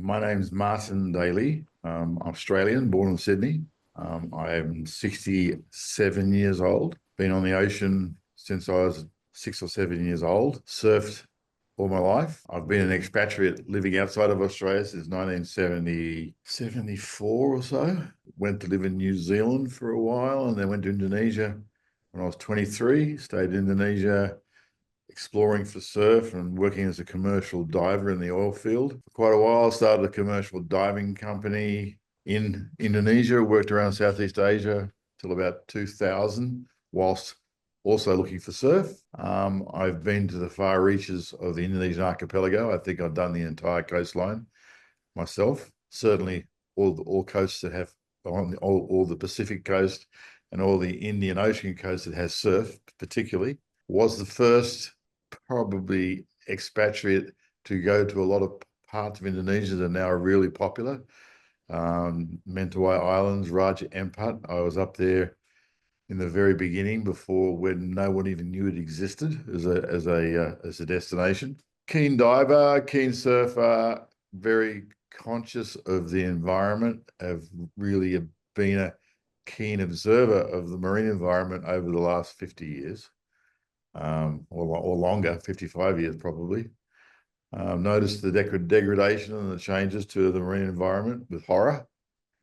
My name's Martin Daly. I'm Australian, born in Sydney. I am 67 years old. Been on the ocean since I was 6 or 7 years old. Surfed all my life. I've been an expatriate living outside of Australia since 1974 or so. Went to live in New Zealand for a while and then went to Indonesia when I was 23. Stayed in Indonesia, exploring for surf and working as a commercial diver in the oil field. For quite a while, I started a commercial diving company in Indonesia, worked around Southeast Asia till about 2000, whilst also looking for surf. I've been to the far reaches of the Indonesian archipelago. I think I've done the entire coastline myself. Certainly all coasts that have, all the Pacific coast and all the Indian Ocean coast that has surf particularly. Was the first probably expatriate to go to a lot of parts of Indonesia that are now really popular. Mentawai Islands, Raja Ampat. I was up there in the very beginning before, when no one even knew it existed as a destination. Keen diver, keen surfer, very conscious of the environment. Have really been a keen observer of the marine environment over the last 50 years. Or longer, 55 years probably. Noticed the degradation and the changes to the marine environment with horror.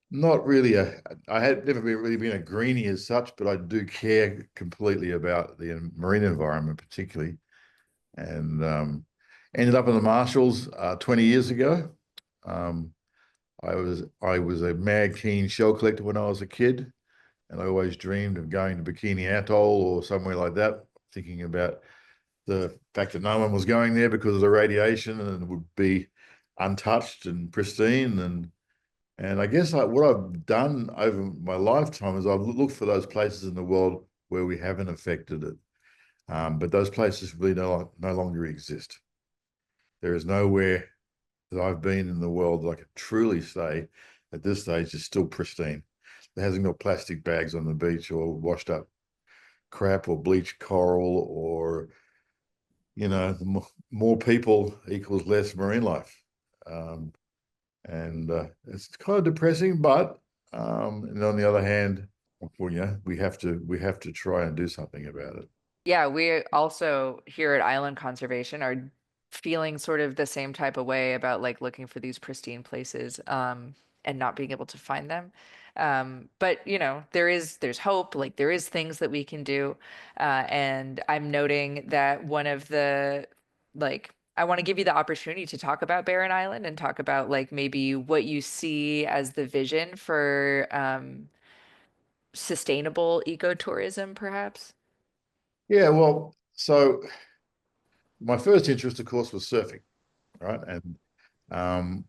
Not really I had never really been a greenie as such, but I do care completely about the marine environment particularly. And ended up in the Marshalls 20 years ago. I was a mad keen shell collector when I was a kid, and I always dreamed of going to Bikini Atoll or somewhere like that, thinking about the fact that no one was going there because of the radiation and it would be untouched and pristine. And I guess what I've done over my lifetime is I've looked for those places in the world where we haven't affected it. But those places really no longer exist. There is nowhere that I've been in the world that I could truly say at this stage is still pristine. It hasn't got plastic bags on the beach or washed up crap or bleached coral, or the more people equals less marine life. It's kind of depressing, but and on the other hand, well, we have to try and do something about it. Yeah, we also here at Island Conservation are feeling sort of the same type of way about like looking for these pristine places and not being able to find them. But there's hope, like there is things that we can do. And I'm noting that one of the like I want to give you the opportunity to talk about Barren Island and talk about like maybe what you see as the vision for sustainable ecotourism, perhaps. Yeah, well, so my first interest, of course, was surfing, right? And um,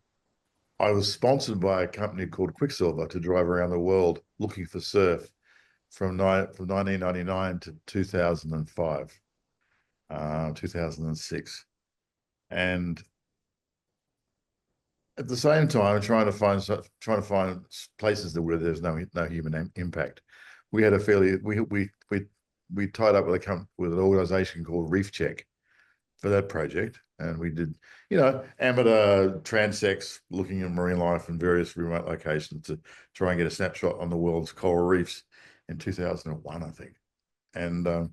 I was sponsored by a company called Quicksilver to drive around the world looking for surf from 1999 to 2005, 2006. And at the same time, trying to find places where there's no human impact. We had a fairly we tied up with an organization called Reef Check for that project, and we did amateur transects looking at marine life in various remote locations to try and get a snapshot on the world's coral reefs in 2001, I think. And I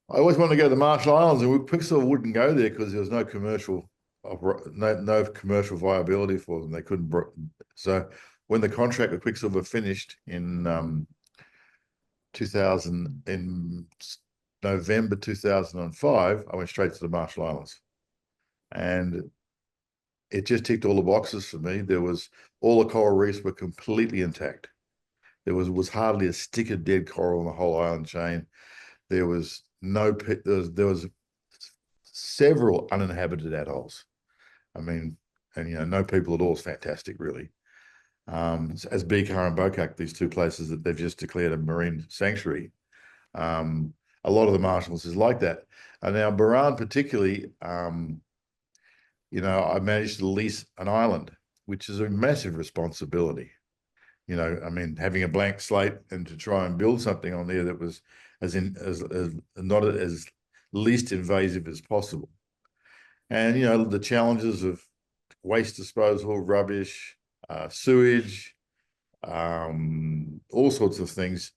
always wanted to go to the Marshall Islands, and Quicksilver wouldn't go there because there was no commercial viability for them. They couldn't. So when the contract with Quicksilver finished in 2000, in November 2005, I went straight to the Marshall Islands, and it just ticked all the boxes for me. All the coral reefs were completely intact. There was hardly a stick of dead coral on the whole island chain. There was several uninhabited atolls. I mean, and no people at all is fantastic, really. As Bikar and Bokak, these two places that they've just declared a marine sanctuary, a lot of the Marshalls is like that. And now Bren particularly, I managed to lease an island, which is a massive responsibility. Having a blank slate and to try and build something on there that was as not least invasive as possible. And the challenges of waste disposal, rubbish, sewage, all sorts of things,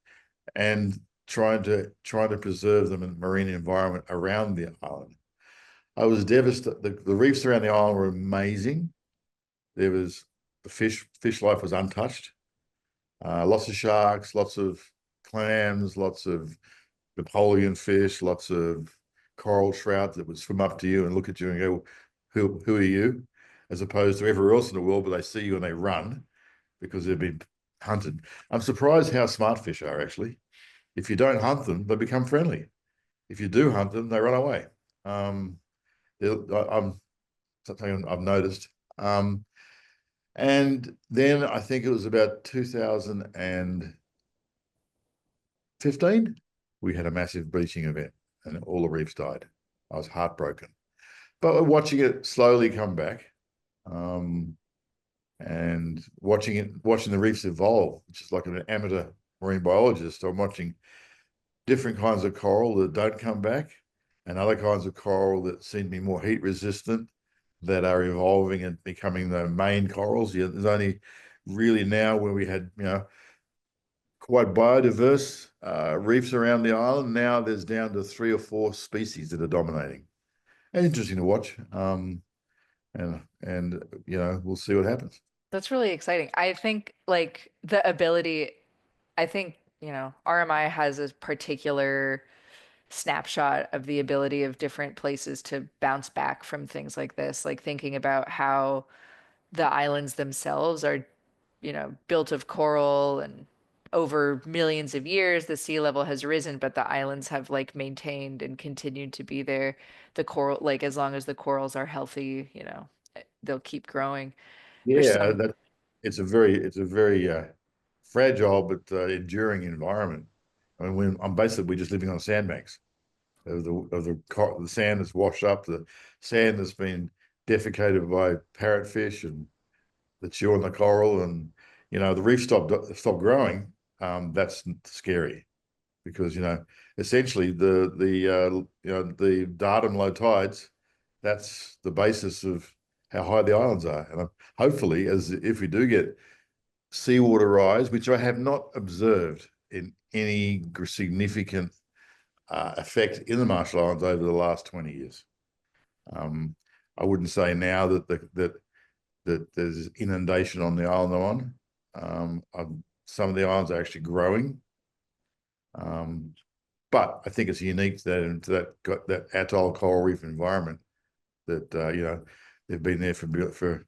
and trying to preserve them in the marine environment around the island. I was devastated. The reefs around the island were amazing. There was the fish life was untouched. Lots of sharks, lots of clams, lots of Napoleon fish, lots of coral trout that would swim up to you and look at you and go, who are you? As opposed to everywhere else in the world, but they see you and they run because they've been hunted. I'm surprised how smart fish are, actually. If you don't hunt them, they become friendly. If you do hunt them, they run away. Um, I'm something I've noticed. And then I think it was about 2015, we had a massive bleaching event and all the reefs died. I was heartbroken. But we're watching it slowly come back, and watching the reefs evolve, which is like an amateur marine biologist. I'm watching different kinds of coral that don't come back and other kinds of coral that seem to be more heat resistant that are evolving and becoming the main corals. Yeah, there's only really now where we had, quite biodiverse reefs around the island. Now there's down to 3 or 4 species that are dominating. And interesting to watch. And we'll see what happens. That's really exciting. I think like the ability, I think, RMI has a particular snapshot of the ability of different places to bounce back from things like this, like thinking about how the islands themselves are, built of coral and over millions of years the sea level has risen, but the islands have like maintained and continued to be there. The coral, like as long as the corals are healthy, they'll keep growing. There's Yeah, some, that it's a very fragile but enduring environment. I mean, I'm basically just living on sandbanks of the sand that's washed up, the sand that's been defecated by parrotfish and the chew on the coral, and the reef stopped growing. That's scary because essentially the datum low tides, that's the basis of how high the islands are. And hopefully, as if we do get seawater rise, which I have not observed in any significant effect in the Marshall Islands over the last 20 years. Um, I wouldn't say now that there's inundation on the island I'm on. Some of the islands are actually growing. But I think it's unique to that atoll coral reef environment that they've been there for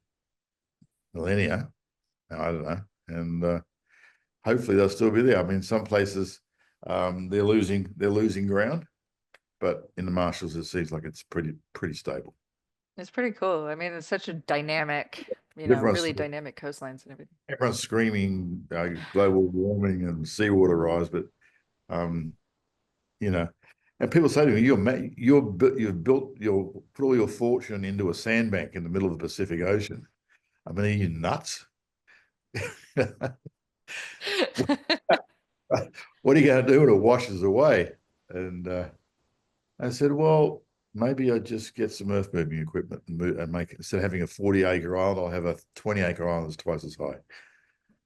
millennia. I don't know, and hopefully they'll still be there. I mean, some places they're losing ground, but in the Marshalls it seems like it's pretty stable. it's pretty cool. I mean, it's such a dynamic, Everyone's really dynamic coastlines and everything. everyone's screaming global warming and seawater rise, but um, you know, and people say to me, you've put all your fortune into a sandbank in the middle of the Pacific Ocean. I mean, are you nuts? What are you going to do when it washes away? And I said, well, maybe I just get some earth moving equipment and make it, instead of having a 40-acre island, I'll have a 20-acre island that's twice as high.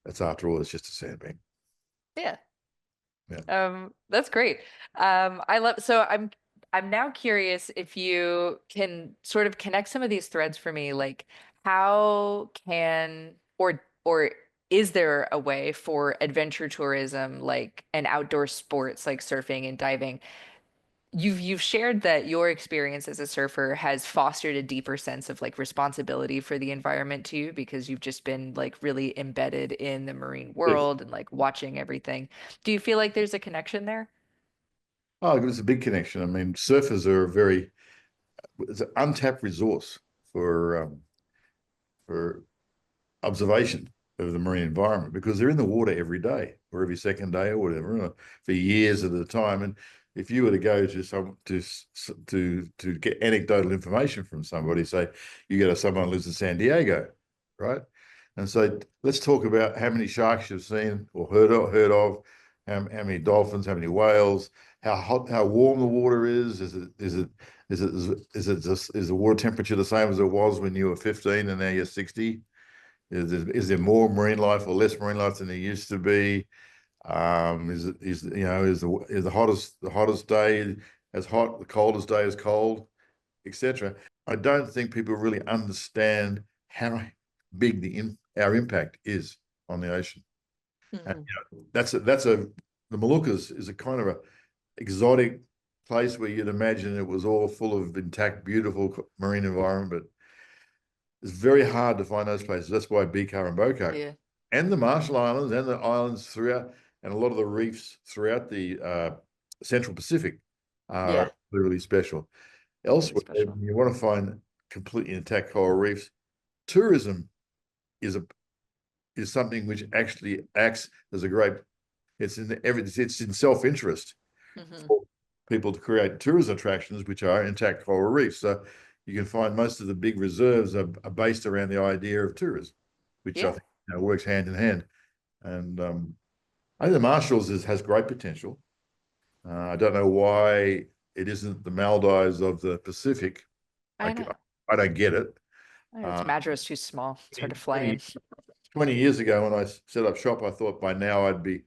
That's after all, it's just a sandbank. Yeah. Yeah. That's great. So I'm now curious if you can sort of connect some of these threads for me, like how can or is there a way for adventure tourism, like and outdoor sports like surfing and diving? You've shared that your experience as a surfer has fostered a deeper sense of like responsibility for the environment too, because you've just been like really embedded in the marine Yes. world and like watching everything. Do you feel like there's a connection there? Oh, there's a big connection. I mean, surfers are it's an untapped resource for observation of the marine environment because they're in the water every day or every second day or whatever for years at a time. And if you were to go to get anecdotal information from somebody, say you go to someone who lives in San Diego, right? And so let's talk about how many sharks you've seen or heard of, how many dolphins, how many whales, how hot, how warm the water is. Is it Is the water temperature the same as it was when you were 15 and now you're 60? Is there more marine life or less marine life than there used to be? Is the hottest day as hot, the coldest day as cold, etc. I don't think people really understand how big our impact is on the ocean. And Hmm. the Moluccas is a kind of a exotic place where you'd imagine it was all full of intact, beautiful marine environment, but it's very hard to find those places. That's why Bikar and Bokak Yeah. and the Marshall Islands and the islands throughout, and a lot of the reefs throughout the Central Pacific Yeah. are really special. Really Elsewhere, special. you want to find completely intact coral reefs. Tourism is a is something which actually acts as a great. It's in self-interest Hmm. for people to create tourism attractions which are intact coral reefs. So you can find most of the big reserves are based around the idea of tourism, which I Yeah. think works hand in hand. And I think the Marshalls has great potential. I don't know why it isn't the Maldives of the Pacific. I, I know. I don't get it. I know, it's Uh, Madras too small. It's hard to fly 20, in. 20 years ago when I set up shop, I thought by now I'd be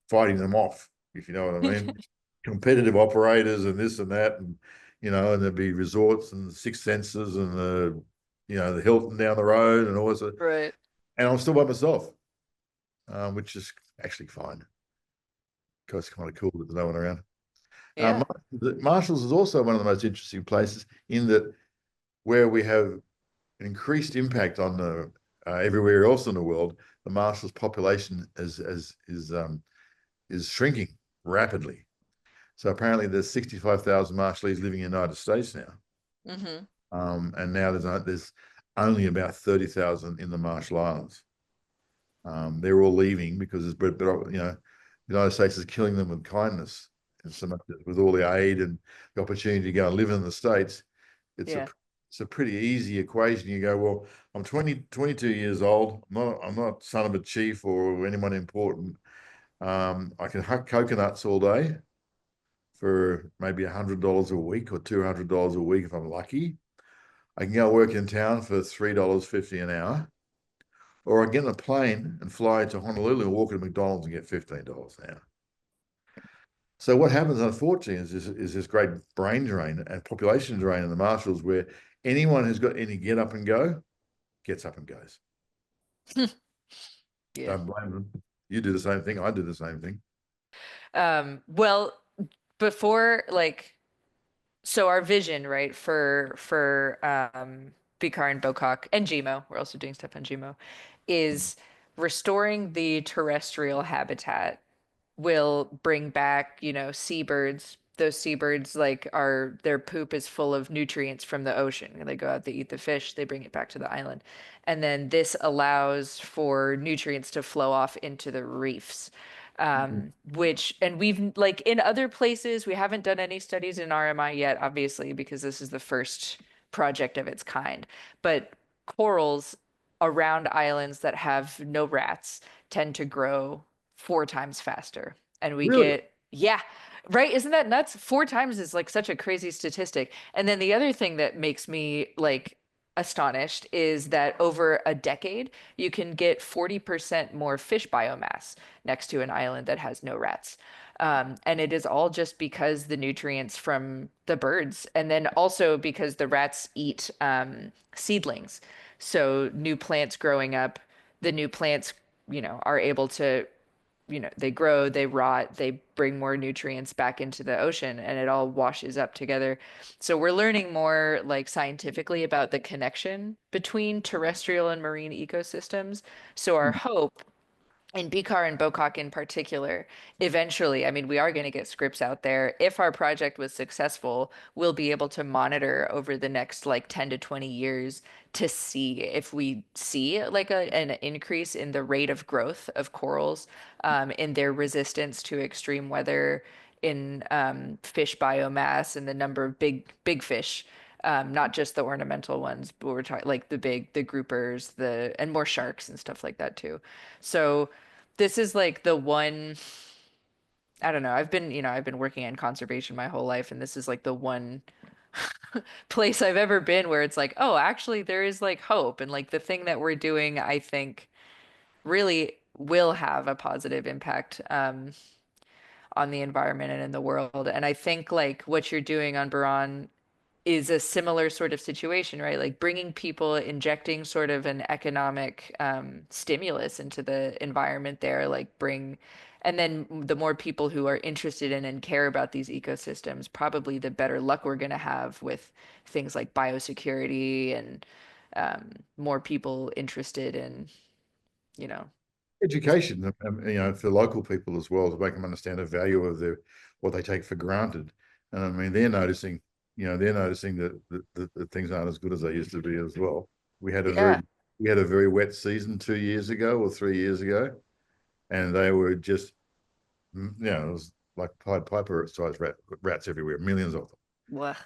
fighting them off, if you know what I mean. Competitive operators and this and that, and there'd be resorts and Six Senses and the Hilton down the road and all this. Right. And I'm still by myself, which is actually fine because it's kind of cool that there's no one around. Um, Yeah. Marshalls is also one of the most interesting places in that where we have an increased impact on the everywhere else in the world, the Marshalls population is shrinking rapidly. So apparently there's 65,000 Marshallese living in the United States now. Hmm. And now there's only about 30,000 in the Marshall Islands. They're all leaving because the United States is killing them with kindness and so much with all the aid and the opportunity to go and live in the States. It's a Yeah. it's a pretty easy equation. You go, well, I'm 22 years old. I'm not son of a chief or anyone important. I can huck coconuts all day for maybe $100 a week or $200 a week if I'm lucky. I can go work in town for $3.50 an hour, or I can get on a plane and fly to Honolulu and walk to McDonald's and get $15 an hour. So what happens, unfortunately, is this great brain drain and population drain in the Marshalls, where anyone who's got any get up and go gets up and goes. Yeah. Don't blame them. You do the same thing. I do the same thing. Well, before so our vision, right, for Bikar and Bokak and Gmo, we're also doing stuff on Gmo, is restoring the terrestrial habitat will bring back, seabirds. Those seabirds their poop is full of nutrients from the ocean. They go out, they eat the fish, they bring it back to the island. And then this allows for nutrients to flow off into the reefs. And we've like in other places, we haven't done any studies in RMI yet, obviously, because this is the first project of its kind. But corals around islands that have no rats tend to grow 4 times faster. And we Really? get, yeah, right. Isn't that nuts? 4 times is like such a crazy statistic. And then the other thing that makes me like astonished is that over a decade, you can get 40% more fish biomass next to an island that has no rats. And it is all just because the nutrients from the birds, and then also because the rats eat seedlings. So new plants growing up, the new plants, are able to they grow, they rot, they bring more nutrients back into the ocean, and it all washes up together. So we're learning more like scientifically about the connection between terrestrial and marine ecosystems. So our hope in Bikar and Bokak in particular, eventually, I mean, we are going to get scripts out there. If our project was successful, we'll be able to monitor over the next like 10 to 20 years to see if we see like an increase in the rate of growth of corals, in their resistance to extreme weather, in fish biomass, and the number of big fish. Not just the ornamental ones, but we're talking like the groupers, and more sharks and stuff like that too. So this is like the one I don't know. I've been working in conservation my whole life, and this is like the one place I've ever been where it's like, oh, actually there is like hope, and like the thing that we're doing, I think really will have a positive impact on the environment and in the world. And I think like what you're doing on Buran is a similar sort of situation, right? Like bringing people, injecting sort of an economic stimulus into the environment there, and then the more people who are interested in and care about these ecosystems, probably the better luck we're going to have with things like biosecurity and more people interested in, you know, Education, for local people as well, to make them understand the value of what they take for granted. And I mean, they're noticing that things aren't as good as they used to be as well. We had a yeah. very, we had a very wet season 2 years ago or 3 years ago, and they were just, it was like Pied Piper sized rats everywhere, millions of them. Well.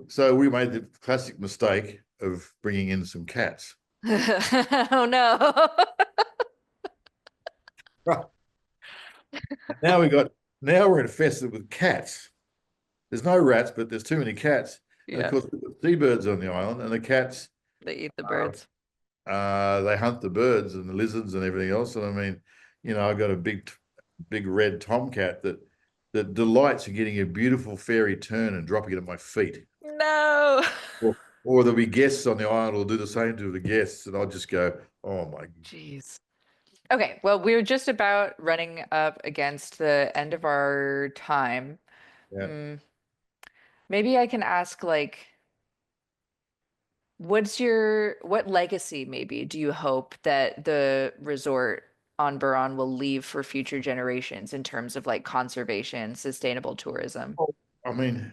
So we made the classic mistake of bringing in some cats. Oh no. Right. Now we got now we're infested with cats. There's no rats, but there's too many cats. And of Yeah, course, we've got seabirds on the island, and the cats, they eat the uh, birds. they hunt the birds and the lizards and everything else. And I mean, I've got a big red tomcat that delights in getting a beautiful fairy turn and dropping it at my feet. No. Or there'll be guests on the island who'll do the same to the guests, and I'll just go, oh my. Jeez. Okay, well, we're just about running up against the end of our time. Yeah. Mm, maybe I can ask, like, what legacy maybe do you hope that the resort on Buran will leave for future generations in terms of like conservation, sustainable tourism? I mean,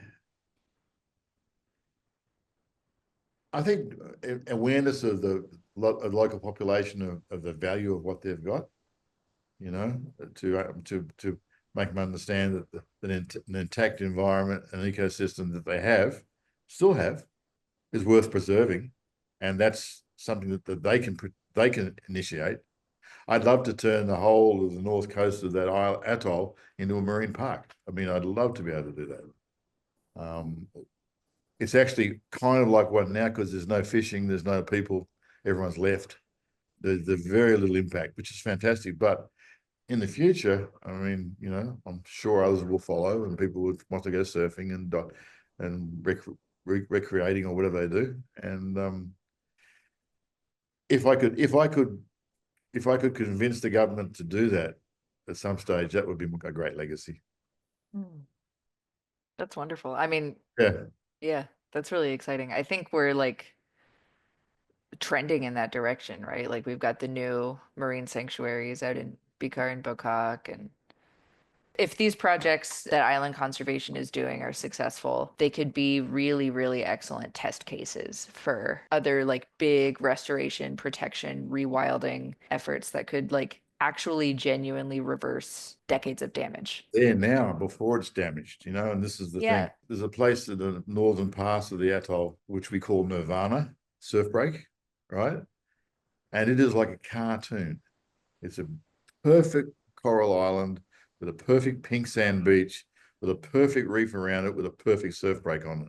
I think awareness of the local population of the value of what they've got, to make them understand that an intact environment and ecosystem that they still have, is worth preserving, and that's something that they can initiate. I'd love to turn the whole of the north coast of that atoll into a marine park. I mean, I'd love to be able to do that. It's actually kind of like one now because there's no fishing, there's no people, everyone's left. There's very little impact, which is fantastic. But in the future, I mean, I'm sure others will follow, and people would want to go surfing and recreating or whatever they do. And if I could convince the government to do that at some stage, that would be a great legacy. Hmm. That's wonderful. I mean, Yeah. yeah, that's really exciting. I think we're like trending in that direction, right? Like we've got the new marine sanctuaries out in Bikar and Bokak, and if these projects that Island Conservation is doing are successful, they could be really, really excellent test cases for other like big restoration, protection, rewilding efforts that could like actually genuinely reverse decades of damage. There now before it's damaged, and this is the thing. Yeah. There's a place in the northern pass of the atoll, which we call Nirvana Surf Break, right? And it is like a cartoon. It's a perfect coral island with a perfect pink sand beach, with a perfect reef around it, with a perfect surf break on it.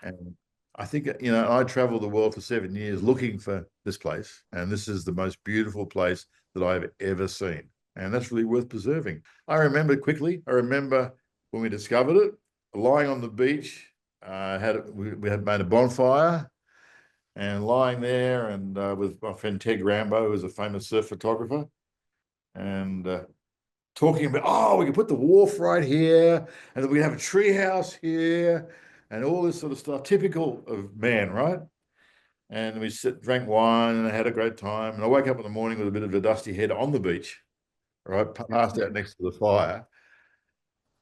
And I think, I traveled the world for 7 years looking for this place, and this is the most beautiful place that I've ever seen. And that's really worth preserving. I remember when we discovered it, lying on the beach, we had made a bonfire and lying there, and with my friend Ted Rambo, who's a famous surf photographer, and talking about, oh, we can put the wharf right here, and then we have a tree house here, and all this sort of stuff, typical of man, right? And we drank wine, and I had a great time. And I woke up in the morning with a bit of a dusty head on the beach, right, passed out next to the fire.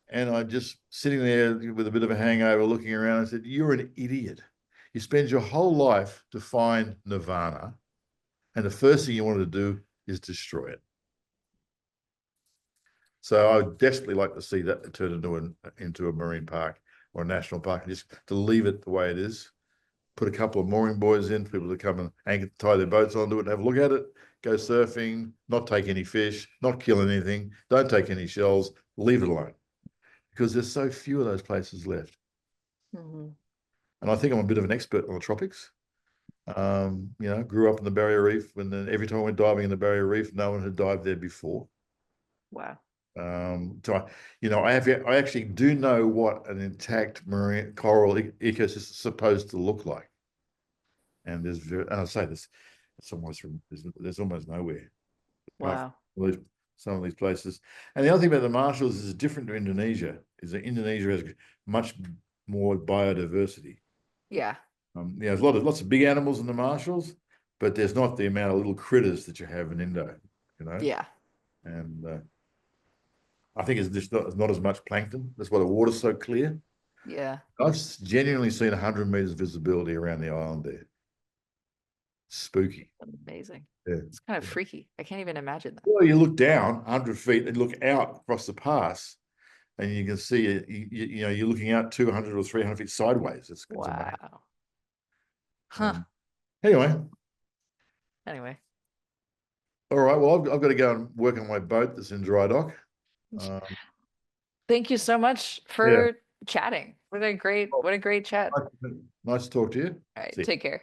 And I just sitting there with a bit of a hangover, looking around. I said, "You're an idiot. You spend your whole life to find nirvana, and the first thing you wanted to do is destroy it." So I would desperately like to see that turn into a marine park or a national park, and just to leave it the way it is. Put a couple of mooring buoys in, people to come and tie their boats onto it and have a look at it, go surfing, not take any fish, not kill anything, don't take any shells, leave it alone, because there's so few of those places left. Mhm. And I think I'm a bit of an expert on the tropics. Grew up in the Barrier Reef, and then every time I went diving in the Barrier Reef, no one had dived there before. Wow. I actually do know what an intact marine coral ecosystem is supposed to look like. And I'll say this, there's almost nowhere apart Wow. from some of these places. And the other thing about the Marshalls is different to Indonesia, is that Indonesia has much more biodiversity. Yeah. There's lots of big animals in the Marshalls, but there's not the amount of little critters that you have in Indo, Yeah. and I think it's just not as much plankton. That's why the water's so clear. Yeah. I've genuinely seen 100 meters visibility around the island there. Spooky. Amazing. Yeah. It's kind of freaky. I can't even imagine that. Well, you look down 100 feet and look out across the pass, and you can see it. You're looking out 200 or 300 feet sideways. It's amazing. Wow. Huh. Anyway, Anyway. all right. Well, I've got to go and work on my boat that's in dry dock. Um, Thank you so much yeah. for chatting. What a great chat. Nice to talk to you. All right, See you. take care.